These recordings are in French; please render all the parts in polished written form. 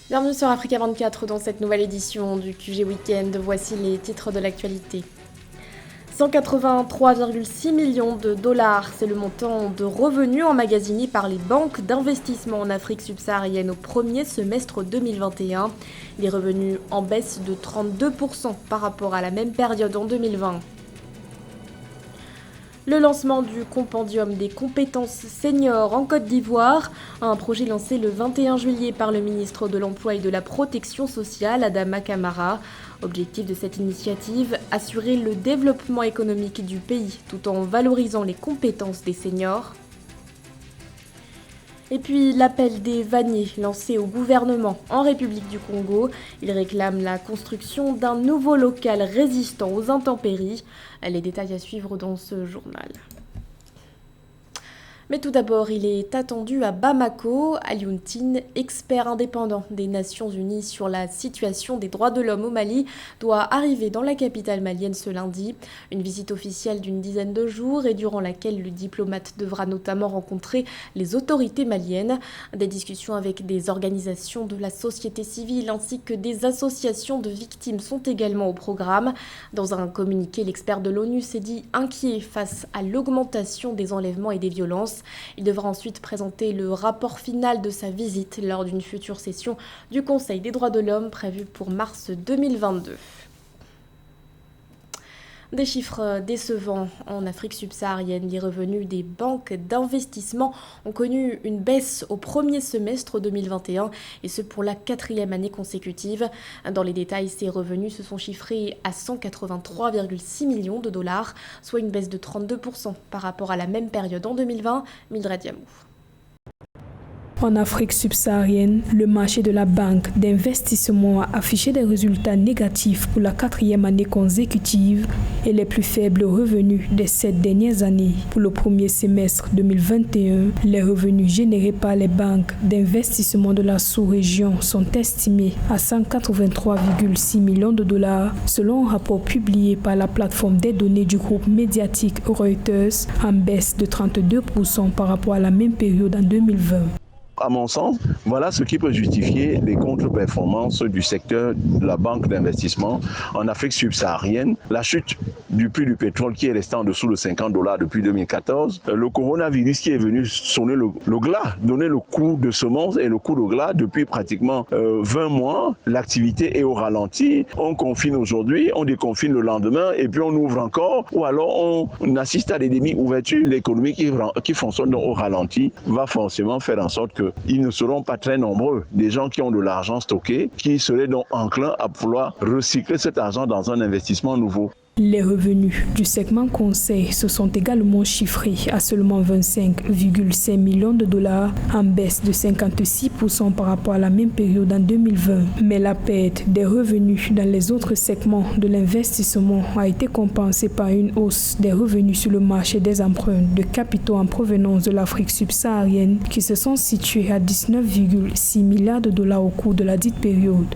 Bienvenue sur Africa 24 dans cette nouvelle édition du QG Weekend. Voici les titres de l'actualité. 183,6 millions de dollars, c'est le montant de revenus emmagasinés par les banques d'investissement en Afrique subsaharienne au premier semestre 2021. Les revenus en baisse de 32% par rapport à la même période en 2020. Le lancement du compendium des compétences seniors en Côte d'Ivoire, un projet lancé le 21 juillet par le ministre de l'Emploi et de la Protection sociale, Adama Kamara. Objectif de cette initiative, assurer le développement économique du pays tout en valorisant les compétences des seniors. Et puis l'appel des vanniers lancé au gouvernement en République du Congo. Il réclame la construction d'un nouveau local résistant aux intempéries. Les détails à suivre dans ce journal. Mais tout d'abord, il est attendu à Bamako. Alioune Tine, expert indépendant des Nations Unies sur la situation des droits de l'homme au Mali, doit arriver dans la capitale malienne ce lundi. Une visite officielle d'une dizaine de jours et durant laquelle le diplomate devra notamment rencontrer les autorités maliennes. Des discussions avec des organisations de la société civile ainsi que des associations de victimes sont également au programme. Dans un communiqué, l'expert de l'ONU s'est dit inquiet face à l'augmentation des enlèvements et des violences. Il devra ensuite présenter le rapport final de sa visite lors d'une future session du Conseil des droits de l'homme prévue pour mars 2022. Des chiffres décevants en Afrique subsaharienne. Les revenus des banques d'investissement ont connu une baisse au premier semestre 2021 et ce pour la 4e année consécutive. Dans les détails, ces revenus se sont chiffrés à 183,6 millions de dollars, soit une baisse de 32% par rapport à la même période en 2020. Mildred Yamou. En Afrique subsaharienne, le marché de la banque d'investissement a affiché des résultats négatifs pour la 4e année consécutive et les plus faibles revenus des 7 dernières années. Pour le premier semestre 2021, les revenus générés par les banques d'investissement de la sous-région sont estimés à 183,6 millions de dollars, selon un rapport publié par la plateforme des données du groupe médiatique Reuters, en baisse de 32% par rapport à la même période en 2020. À mon sens, voilà ce qui peut justifier les contre-performances du secteur de la banque d'investissement en Afrique subsaharienne. La chute du prix du pétrole qui est resté en dessous de $50 depuis 2014. Le coronavirus qui est venu sonner le glas, donner le coup de semence et le coup de glas depuis pratiquement 20 mois. L'activité est au ralenti. On confine aujourd'hui, on déconfine le lendemain et puis on ouvre encore. Ou alors on assiste à des demi-ouvertures. L'économie qui fonctionne au ralenti va forcément faire en sorte qu'ils ne seront pas très nombreux. Des gens qui ont de l'argent stocké, qui seraient donc enclins à pouvoir recycler cet argent dans un investissement nouveau. Les revenus du segment conseil se sont également chiffrés à seulement 25,5 millions de dollars, en baisse de 56% par rapport à la même période en 2020. Mais la perte des revenus dans les autres segments de l'investissement a été compensée par une hausse des revenus sur le marché des emprunts de capitaux en provenance de l'Afrique subsaharienne qui se sont situés à 19,6 milliards de dollars au cours de la dite période.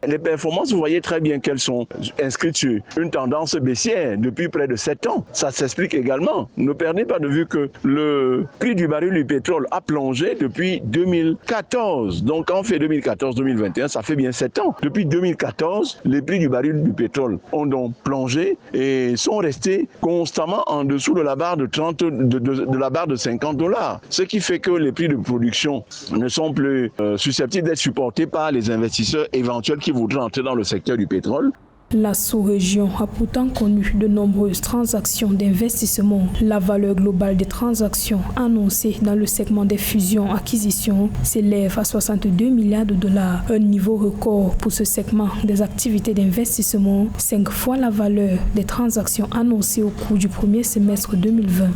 Les performances, vous voyez très bien qu'elles sont inscrites sur une tendance baissière depuis près de 7 ans. Ça s'explique également. Ne perdez pas de vue que le prix du baril du pétrole a plongé depuis 2014. Donc en fait 2014-2021, ça fait bien 7 ans. Depuis 2014, les prix du baril du pétrole ont donc plongé et sont restés constamment en dessous de la barre de la barre de $50. Ce qui fait que les prix de production ne sont plus susceptibles d'être supportés par les investisseurs éventuels qui voudraient entrer dans le secteur du pétrole. La sous-région a pourtant connu de nombreuses transactions d'investissement. La valeur globale des transactions annoncées dans le segment des fusions-acquisitions s'élève à 62 milliards de dollars, un niveau record pour ce segment des activités d'investissement, 5 fois la valeur des transactions annoncées au cours du premier semestre 2020.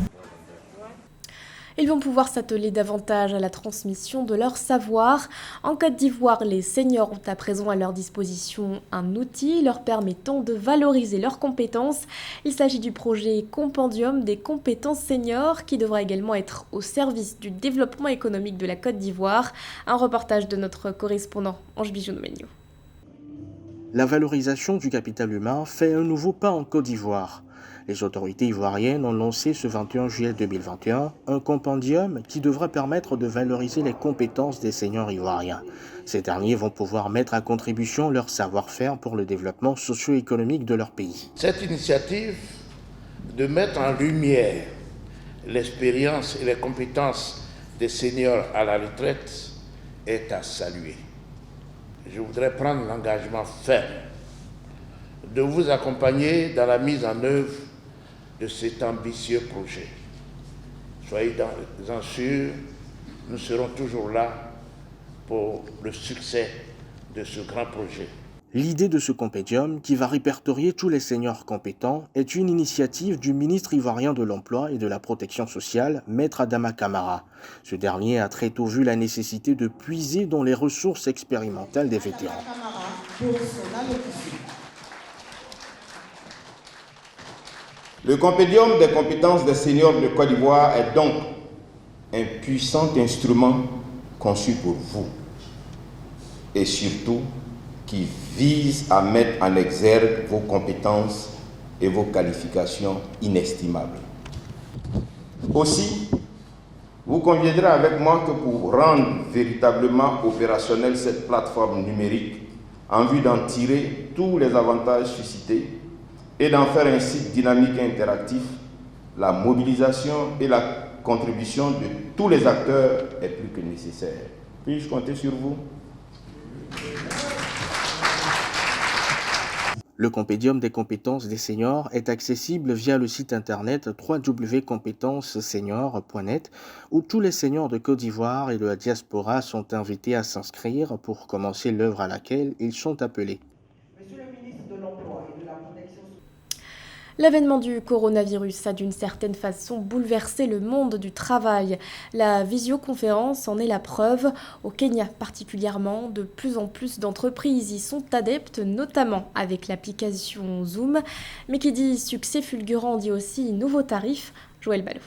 Ils vont pouvoir s'atteler davantage à la transmission de leur savoir. En Côte d'Ivoire, les seniors ont à présent à leur disposition un outil leur permettant de valoriser leurs compétences. Il s'agit du projet Compendium des compétences seniors qui devra également être au service du développement économique de la Côte d'Ivoire. Un reportage de notre correspondant Ange Bijou-Nomenio. La valorisation du capital humain fait un nouveau pas en Côte d'Ivoire. Les autorités ivoiriennes ont lancé ce 21 juillet 2021 un compendium qui devra permettre de valoriser les compétences des seniors ivoiriens. Ces derniers vont pouvoir mettre à contribution leur savoir-faire pour le développement socio-économique de leur pays. Cette initiative de mettre en lumière l'expérience et les compétences des seniors à la retraite est à saluer. Je voudrais prendre l'engagement ferme de vous accompagner dans la mise en œuvre de cet ambitieux projet. Soyez-en sûrs, nous serons toujours là pour le succès de ce grand projet. L'idée de ce compendium, qui va répertorier tous les seniors compétents, est une initiative du ministre ivoirien de l'Emploi et de la Protection sociale, Maître Adama Camara. Ce dernier a très tôt vu la nécessité de puiser dans les ressources expérimentales des vétérans. Le compendium des compétences des seniors de Côte d'Ivoire est donc un puissant instrument conçu pour vous et surtout qui vise à mettre en exergue vos compétences et vos qualifications inestimables. Aussi, vous conviendrez avec moi que pour rendre véritablement opérationnelle cette plateforme numérique en vue d'en tirer tous les avantages suscités et d'en faire un site dynamique et interactif, la mobilisation et la contribution de tous les acteurs est plus que nécessaire. Puis-je compter sur vous? Le compendium des compétences des seniors est accessible via le site internet www.competenceseniors.net où tous les seniors de Côte d'Ivoire et de la diaspora sont invités à s'inscrire pour commencer l'œuvre à laquelle ils sont appelés. L'avènement du coronavirus a d'une certaine façon bouleversé le monde du travail. La visioconférence en est la preuve. Au Kenya particulièrement, de plus en plus d'entreprises y sont adeptes, notamment avec l'application Zoom. Mais qui dit succès fulgurant dit aussi nouveaux tarifs. Joël Ballot.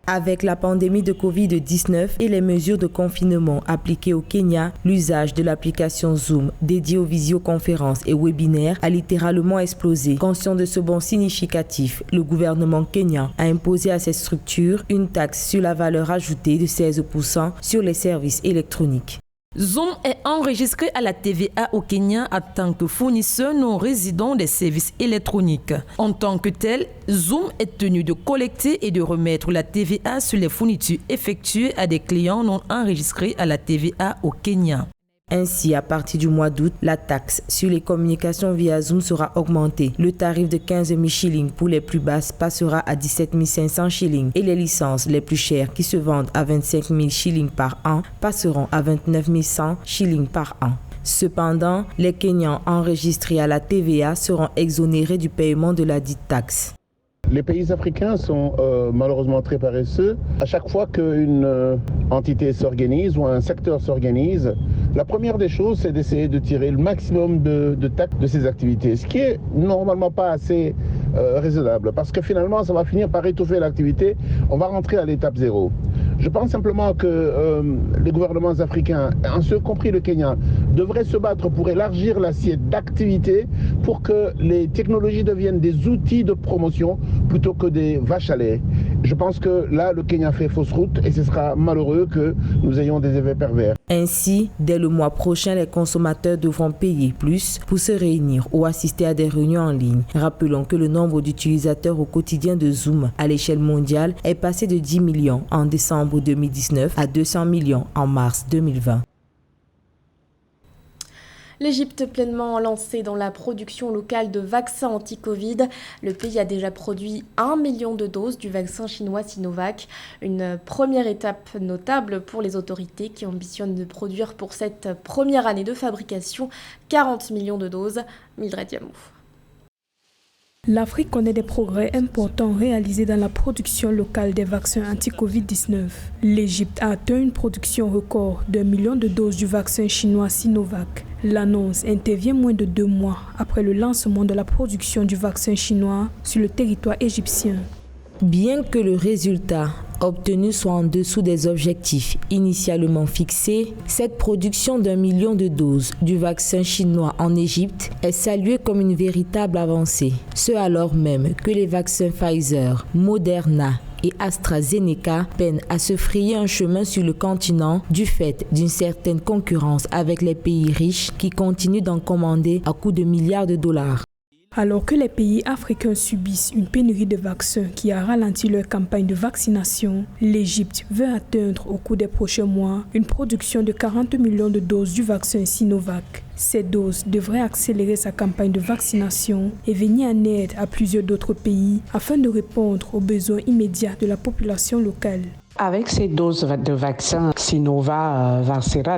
Avec la pandémie de Covid-19 et les mesures de confinement appliquées au Kenya, l'usage de l'application Zoom dédiée aux visioconférences et webinaires a littéralement explosé. Conscient de ce bond significatif, le gouvernement kenyan a imposé à ces structures une taxe sur la valeur ajoutée de 16% sur les services électroniques. Zoom est enregistré à la TVA au Kenya en tant que fournisseur non résident des services électroniques. En tant que tel, Zoom est tenu de collecter et de remettre la TVA sur les fournitures effectuées à des clients non enregistrés à la TVA au Kenya. Ainsi, à partir du mois d'août, la taxe sur les communications via Zoom sera augmentée. Le tarif de 15 000 shillings pour les plus basses passera à 17 500 shillings et les licences les plus chères qui se vendent à 25 000 shillings par an passeront à 29 100 shillings par an. Cependant, les Kenyans enregistrés à la TVA seront exonérés du paiement de la dite taxe. Les pays africains sont malheureusement très paresseux. À chaque fois qu'une entité s'organise ou un secteur s'organise, la première des choses, c'est d'essayer de tirer le maximum de taxes de ces activités, ce qui est normalement pas assez raisonnable, parce que finalement, ça va finir par étouffer l'activité. On va rentrer à l'étape zéro. Je pense simplement que les gouvernements africains, en ce compris le Kenya, devraient se battre pour élargir l'assiette d'activité pour que les technologies deviennent des outils de promotion plutôt que des vaches à lait. Je pense que là, le Kenya fait fausse route et ce sera malheureux que nous ayons des effets pervers. Ainsi, dès le mois prochain, les consommateurs devront payer plus pour se réunir ou assister à des réunions en ligne. Rappelons que le nombre d'utilisateurs au quotidien de Zoom à l'échelle mondiale est passé de 10 millions en décembre 2019 à 200 millions en mars 2020. L'Égypte pleinement lancée dans la production locale de vaccins anti-Covid. Le pays a déjà produit 1 million de doses du vaccin chinois Sinovac. Une première étape notable pour les autorités qui ambitionnent de produire pour cette première année de fabrication 40 millions de doses. Mildred Yamou. L'Afrique connaît des progrès importants réalisés dans la production locale des vaccins anti-Covid-19. L'Égypte a atteint une production record d'1 million de doses du vaccin chinois Sinovac. L'annonce intervient moins de 2 mois après le lancement de la production du vaccin chinois sur le territoire égyptien. Bien que le résultat obtenus soit en dessous des objectifs initialement fixés, cette production d'1 million de doses du vaccin chinois en Égypte est saluée comme une véritable avancée. Ce alors même que les vaccins Pfizer, Moderna et AstraZeneca peinent à se frayer un chemin sur le continent du fait d'une certaine concurrence avec les pays riches qui continuent d'en commander à coups de milliards de dollars. Alors que les pays africains subissent une pénurie de vaccins qui a ralenti leur campagne de vaccination, l'Égypte veut atteindre au cours des prochains mois une production de 40 millions de doses du vaccin Sinovac. Ces doses devraient accélérer sa campagne de vaccination et venir en aide à plusieurs d'autres pays afin de répondre aux besoins immédiats de la population locale. Avec ces doses de vaccins Sinovac,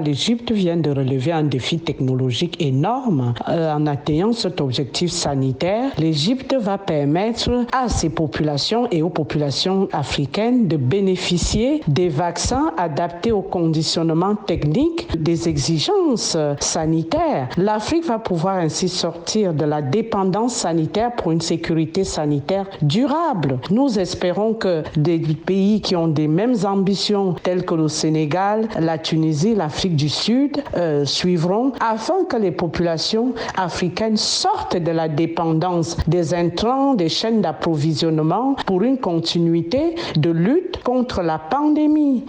l'Égypte vient de relever un défi technologique énorme. En atteignant cet objectif sanitaire, l'Égypte va permettre à ses populations et aux populations africaines de bénéficier des vaccins adaptés au conditionnement technique des exigences sanitaires. L'Afrique va pouvoir ainsi sortir de la dépendance sanitaire pour une sécurité sanitaire durable. Nous espérons que des pays qui ont des mêmes ambitions telles que le Sénégal, la Tunisie, l'Afrique du Sud suivront afin que les populations africaines sortent de la dépendance des intrants, des chaînes d'approvisionnement pour une continuité de lutte contre la pandémie.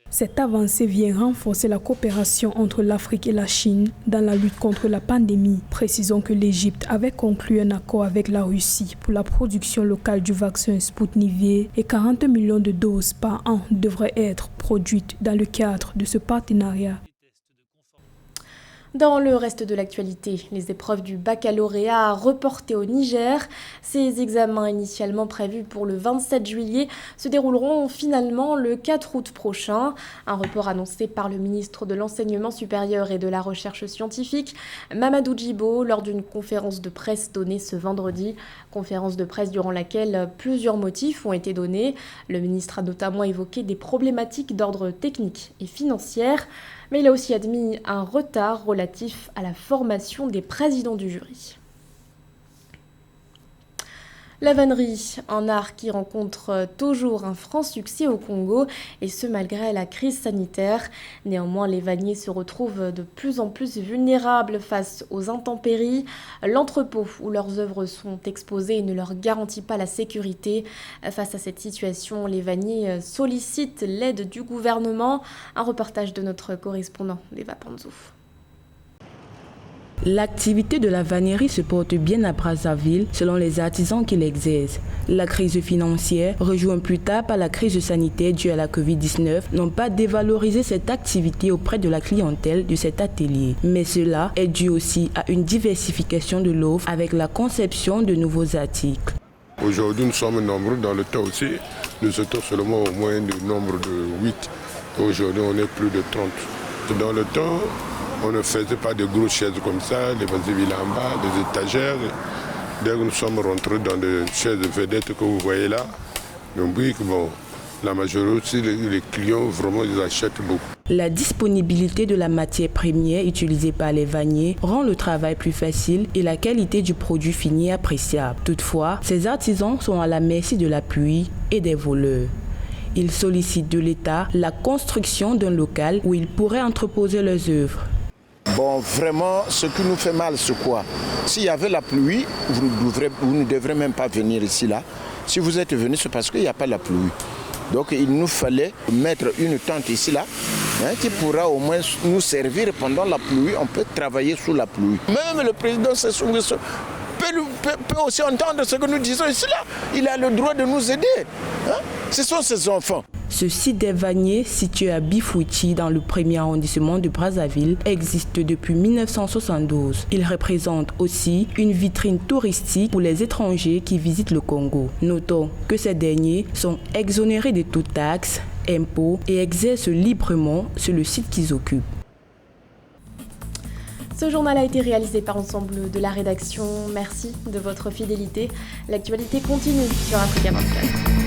Cette avancée vient renforcer la coopération entre l'Afrique et la Chine dans la lutte contre la pandémie. Précisons que l'Égypte avait conclu un accord avec la Russie pour la production locale du vaccin Sputnik V et 40 millions de doses par an devraient être produites dans le cadre de ce partenariat. Dans le reste de l'actualité, les épreuves du baccalauréat reportées au Niger. Ces examens initialement prévus pour le 27 juillet se dérouleront finalement le 4 août prochain. Un report annoncé par le ministre de l'Enseignement supérieur et de la Recherche scientifique, Mamadou Djibo, lors d'une conférence de presse donnée ce vendredi. Conférence de presse durant laquelle plusieurs motifs ont été donnés. Le ministre a notamment évoqué des problématiques d'ordre technique et financier. Mais il a aussi admis un retard relatif à la formation des présidents du jury. La vannerie, un art qui rencontre toujours un franc succès au Congo, et ce malgré la crise sanitaire. Néanmoins, les vanniers se retrouvent de plus en plus vulnérables face aux intempéries. L'entrepôt où leurs œuvres sont exposées ne leur garantit pas la sécurité. Face à cette situation, les vanniers sollicitent l'aide du gouvernement. Un reportage de notre correspondant, Eva Panzou. L'activité de la vannerie se porte bien à Brazzaville selon les artisans qui l'exercent. La crise financière, rejointe plus tard par la crise sanitaire due à la Covid-19, n'ont pas dévalorisé cette activité auprès de la clientèle de cet atelier. Mais cela est dû aussi à une diversification de l'offre avec la conception de nouveaux articles. Aujourd'hui, nous sommes nombreux, dans le temps aussi, nous étions seulement au moins du nombre de 8. Aujourd'hui, on est plus de 30. Dans le temps, on ne faisait pas de grosses chaises comme ça, les vasiles en bas, des étagères. Dès que nous sommes rentrés dans des chaises vedettes que vous voyez là, donc oui, bon, la majorité aussi, les clients, vraiment, ils achètent beaucoup. La disponibilité de la matière première utilisée par les vanniers rend le travail plus facile et la qualité du produit fini appréciable. Toutefois, ces artisans sont à la merci de la pluie et des voleurs. Ils sollicitent de l'État la construction d'un local où ils pourraient entreposer leurs œuvres. Bon, vraiment, ce qui nous fait mal, c'est quoi? S'il y avait la pluie, vous ne devrez même pas venir ici, là. Si vous êtes venu, c'est parce qu'il n'y a pas la pluie. Donc, il nous fallait mettre une tente ici, là, qui pourra au moins nous servir pendant la pluie. On peut travailler sous la pluie. Même le président Sassou Nguesso peut aussi entendre ce que nous disons ici, là. Il a le droit de nous aider. Ce sont ses enfants. Ce site des vanniers, situé à Bifouti, dans le 1er arrondissement de Brazzaville, existe depuis 1972. Il représente aussi une vitrine touristique pour les étrangers qui visitent le Congo. Notons que ces derniers sont exonérés de toutes taxes, impôts et exercent librement sur le site qu'ils occupent. Ce journal a été réalisé par l'ensemble de la rédaction. Merci de votre fidélité. L'actualité continue sur Africa 24.